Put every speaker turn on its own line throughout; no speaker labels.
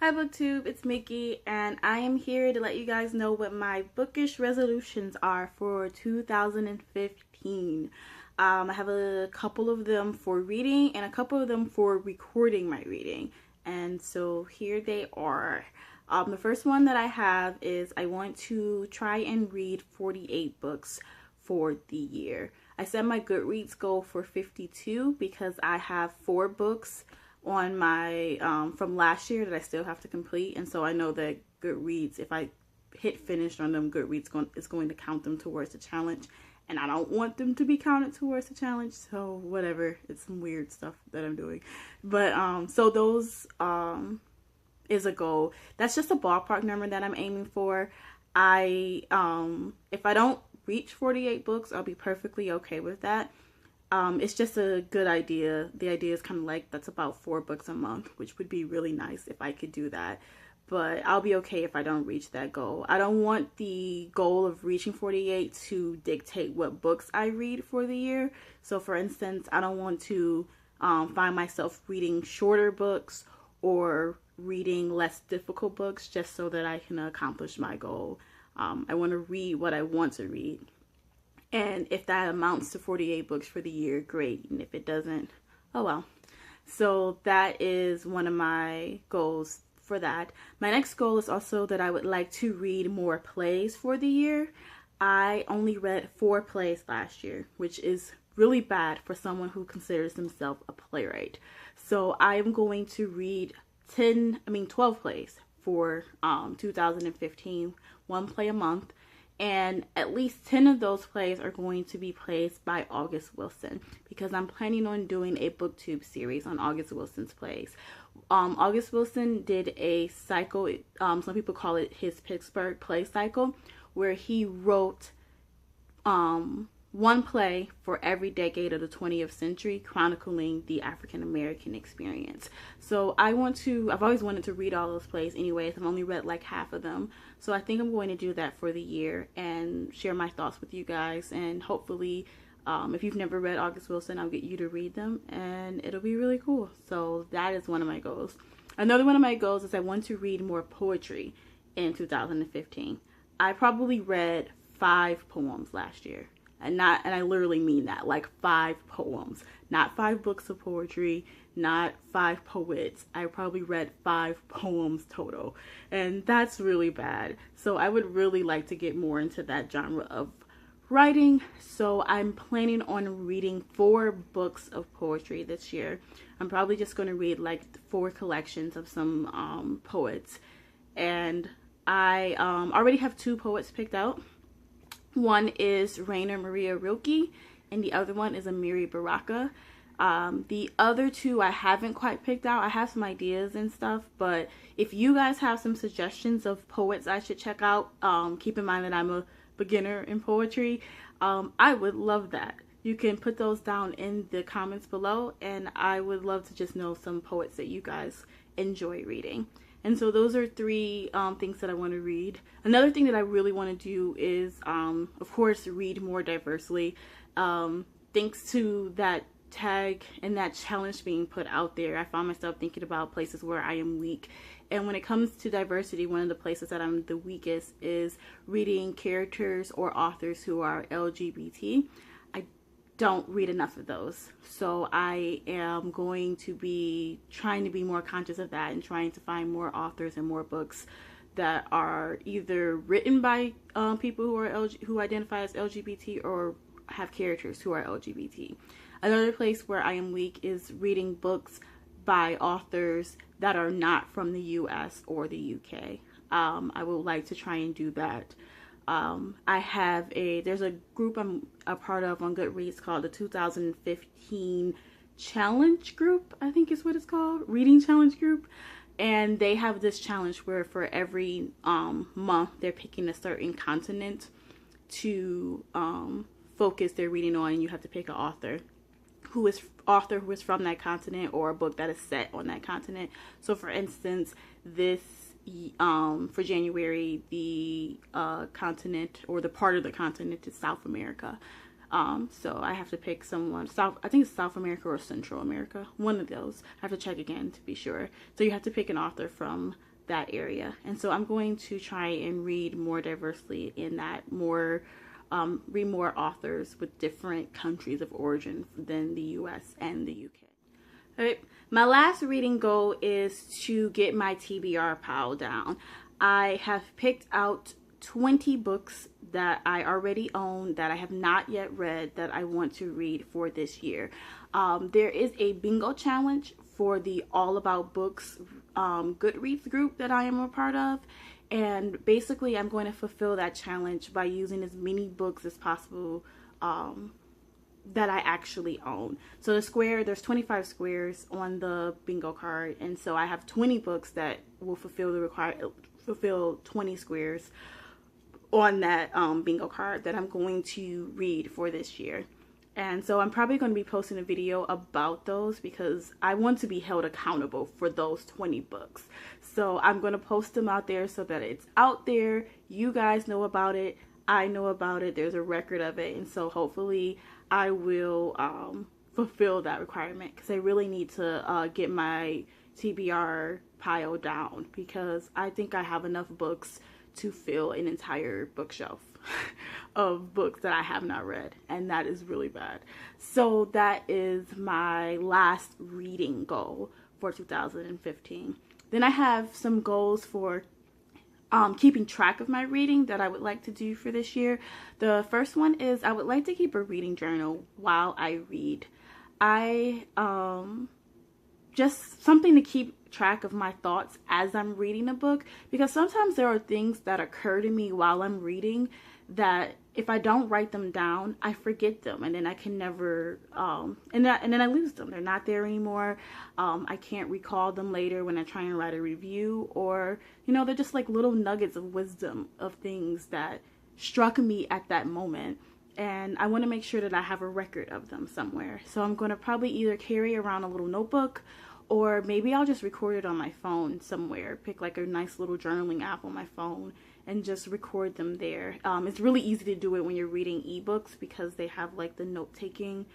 Hi Booktube, it's Mickey, and I am here to let you guys know what my bookish resolutions are for 2015. I have a couple of them for reading and a couple of them for recording my reading. And so here they are. The first one that I have is I want to try and read 48 books for the year. I set my Goodreads goal for 52 because I have 4 books on my from last year that I still have to complete, and so I know that Goodreads, if I hit finish on them, Goodreads is going to count them towards the challenge, and I don't want them to be counted towards the challenge, so whatever. It's some weird stuff that I'm doing, but so those is a goal. That's just a ballpark number that I'm aiming for. If I don't reach 48 books, I'll be perfectly okay with that. It's just a good idea. The idea is kind of like that's about 4 books a month, which would be really nice if I could do that. But I'll be okay if I don't reach that goal. I don't want the goal of reaching 48 to dictate what books I read for the year. So for instance, I don't want to find myself reading shorter books or reading less difficult books just so that I can accomplish my goal. I want to read what I want to read. And if that amounts to 48 books for the year, great. And if it doesn't, oh well. So that is one of my goals for that. My next goal is also that I would like to read more plays for the year. I only read 4 plays last year, which is really bad for someone who considers themselves a playwright. So I am going to read 12 plays for 2015, 1 play a month. And at least 10 of those plays are going to be plays by August Wilson, because I'm planning on doing a Booktube series on August Wilson's plays. August Wilson did a cycle, some people call it his Pittsburgh play cycle, where he wrote 1 play for every decade of the 20th century, chronicling the African American experience. So I've always wanted to read all those plays anyways. I've only read like half of them. So I think I'm going to do that for the year and share my thoughts with you guys. And hopefully, if you've never read August Wilson, I'll get you to read them and it'll be really cool. So that is one of my goals. Another one of my goals is I want to read more poetry in 2015. I probably read 5 poems last year. And I literally mean that, like 5 poems, not 5 books of poetry, not 5 poets. I probably read 5 poems total, and that's really bad. So I would really like to get more into that genre of writing. So I'm planning on reading 4 books of poetry this year. I'm probably just going to read like 4 collections of some poets, and I already have 2 poets picked out. One is Rainer Maria Rilke, and the other one is Amiri Baraka. The other 2 I haven't quite picked out. I have some ideas and stuff, but if you guys have some suggestions of poets I should check out, keep in mind that I'm a beginner in poetry, I would love that. You can put those down in the comments below, and I would love to just know some poets that you guys enjoy reading. And so those are 3 things that I want to read. Another thing that I really want to do is, of course, read more diversely. Thanks to that tag and that challenge being put out there, I found myself thinking about places where I am weak. And when it comes to diversity, one of the places that I'm the weakest is reading characters or authors who are LGBT. I don't read enough of those, so I am going to be trying to be more conscious of that and trying to find more authors and more books that are either written by people who identify as LGBT or have characters who are LGBT. Another place where I am weak is reading books by authors that are not from the US or the UK. I would like to try and do that. There's a group I'm a part of on Goodreads called the 2015 Challenge Group, I think is what it's called, Reading Challenge Group. And they have this challenge where for every month they're picking a certain continent to focus their reading on, and you have to pick an author who is from that continent or a book that is set on that continent. So for instance, for January, the continent or the part of the continent is South America. So I have to pick someone, I think it's South America or Central America, one of those. I have to check again to be sure. So you have to pick an author from that area. And so I'm going to try and read more diversely in that, read more authors with different countries of origin than the US and the UK. All right, my last reading goal is to get my TBR pile down. I have picked out 20 books that I already own that I have not yet read that I want to read for this year. There is a bingo challenge for the All About Books Goodreads group that I am a part of. And basically, I'm going to fulfill that challenge by using as many books as possible that I actually own. So there's 25 squares on the bingo card. And so I have 20 books that will fulfill 20 squares on that bingo card that I'm going to read for this year. And so I'm probably going to be posting a video about those because I want to be held accountable for those 20 books. So I'm going to post them out there so that it's out there. You guys know about it. I know about it. There's a record of it. And so hopefully I will fulfill that requirement because I really need to get my TBR pile down because I think I have enough books to fill an entire bookshelf of books that I have not read, and that is really bad. So that is my last reading goal for 2015. Then I have some goals for keeping track of my reading that I would like to do for this year. The first one is I would like to keep a reading journal while I read. Just something to keep track of my thoughts as I'm reading a book, because sometimes there are things that occur to me while I'm reading that if I don't write them down, I forget them, and then I can never and then I lose them. They're not there anymore. I can't recall them later when I try and write a review, or they're just like little nuggets of wisdom of things that struck me at that moment. And I want to make sure that I have a record of them somewhere. So I'm going to probably either carry around a little notebook, or maybe I'll just record it on my phone somewhere. Pick like a nice little journaling app on my phone and just record them there. It's really easy to do it when you're reading ebooks because they have like the note-taking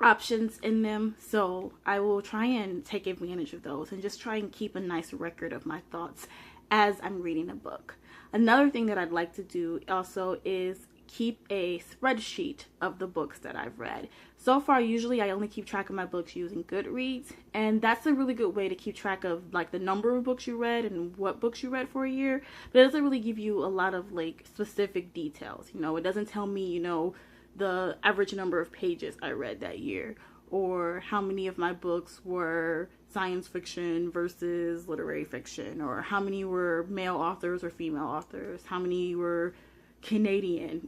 options in them. So I will try and take advantage of those and just try and keep a nice record of my thoughts as I'm reading a book. Another thing that I'd like to do also is keep a spreadsheet of the books that I've read. So far, usually I only keep track of my books using Goodreads, and that's a really good way to keep track of like the number of books you read and what books you read for a year, but it doesn't really give you a lot of like specific details. It doesn't tell me, the average number of pages I read that year, or how many of my books were science fiction versus literary fiction, or how many were male authors or female authors, how many were Canadian,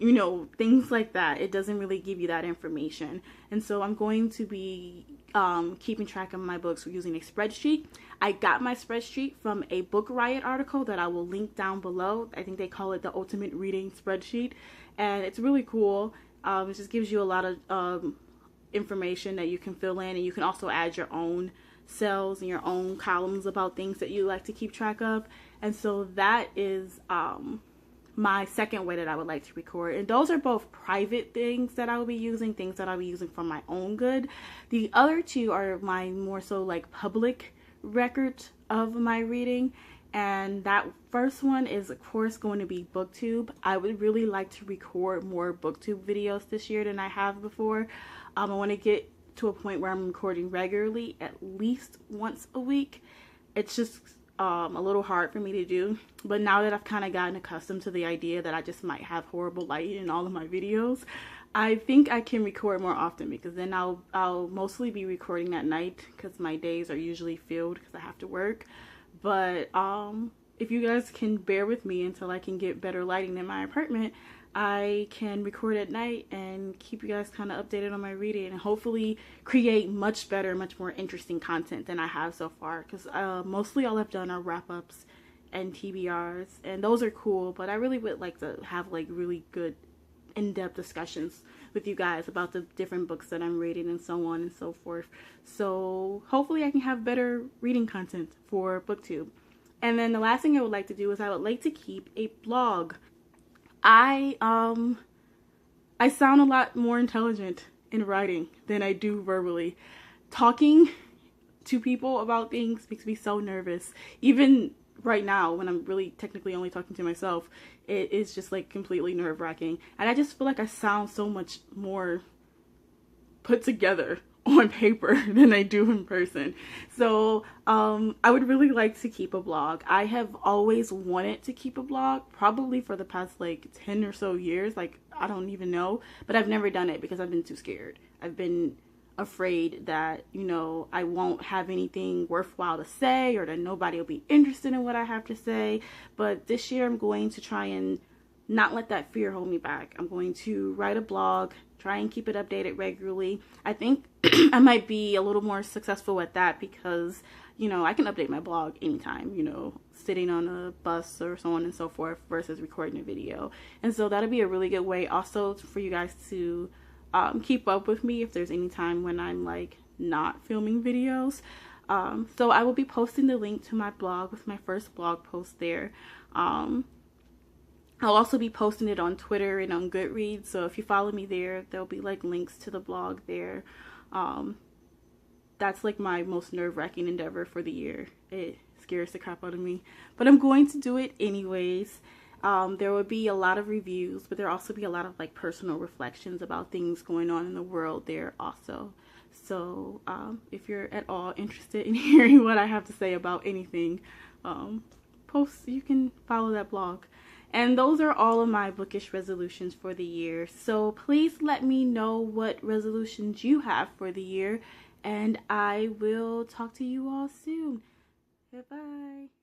things like that. It doesn't really give you that information. And so I'm going to be keeping track of my books using a spreadsheet. I got my spreadsheet from a Book Riot article that I will link down below. I think they call it the Ultimate Reading Spreadsheet, and it's really cool. It just gives you a lot of information that you can fill in, and you can also add your own cells and your own columns about things that you like to keep track of. And so that is my second way that I would like to record, and those are both private things that I will be using, things that I'll be using for my own good. The other two are my more so like public record of my reading, and that first one is of course going to be Booktube. I would really like to record more Booktube videos this year than I have before. I want to get to a point where I'm recording regularly, at least once a week. It's just a little hard for me to do, but now that I've kind of gotten accustomed to the idea that I just might have horrible lighting in all of my videos, I think I can record more often, because then I'll mostly be recording at night because my days are usually filled because I have to work. But if you guys can bear with me until I can get better lighting in my apartment, I can record at night and keep you guys kind of updated on my reading, and hopefully create much better, much more interesting content than I have so far, because mostly all I've done are wrap-ups and TBRs, and those are cool, but I really would like to have like really good in-depth discussions with you guys about the different books that I'm reading and so on and so forth. So hopefully I can have better reading content for Booktube. And then the last thing I would like to do is I would like to keep a blog. I sound a lot more intelligent in writing than I do verbally. Talking to people about things makes me so nervous. Even right now, when I'm really technically only talking to myself, it is just like completely nerve-wracking. And I just feel like I sound so much more put together on paper than I do in person. So I would really like to keep a blog. I have always wanted to keep a blog, probably for the past like 10 or so years. Like, I don't even know, but I've never done it because I've been too scared. I've been afraid that, you know, I won't have anything worthwhile to say, or that nobody will be interested in what I have to say. But this year I'm going to try and not let that fear hold me back. I'm going to write a blog, try and keep it updated regularly. I think I might be a little more successful at that because, you know, I can update my blog anytime, you know, sitting on a bus or so on and so forth, versus recording a video. And so that'll be a really good way also for you guys to keep up with me if there's any time when I'm like not filming videos. So I will be posting the link to my blog with my first blog post there. I'll also be posting it on Twitter and on Goodreads, so if you follow me there, there'll be like links to the blog there. That's like my most nerve-wracking endeavor for the year. It scares the crap out of me, but I'm going to do it anyways. There will be a lot of reviews, but there'll also be a lot of like personal reflections about things going on in the world there also. So if you're at all interested in hearing what I have to say about anything, you can follow that blog. And those are all of my bookish resolutions for the year. So please let me know what resolutions you have for the year, and I will talk to you all soon. Goodbye.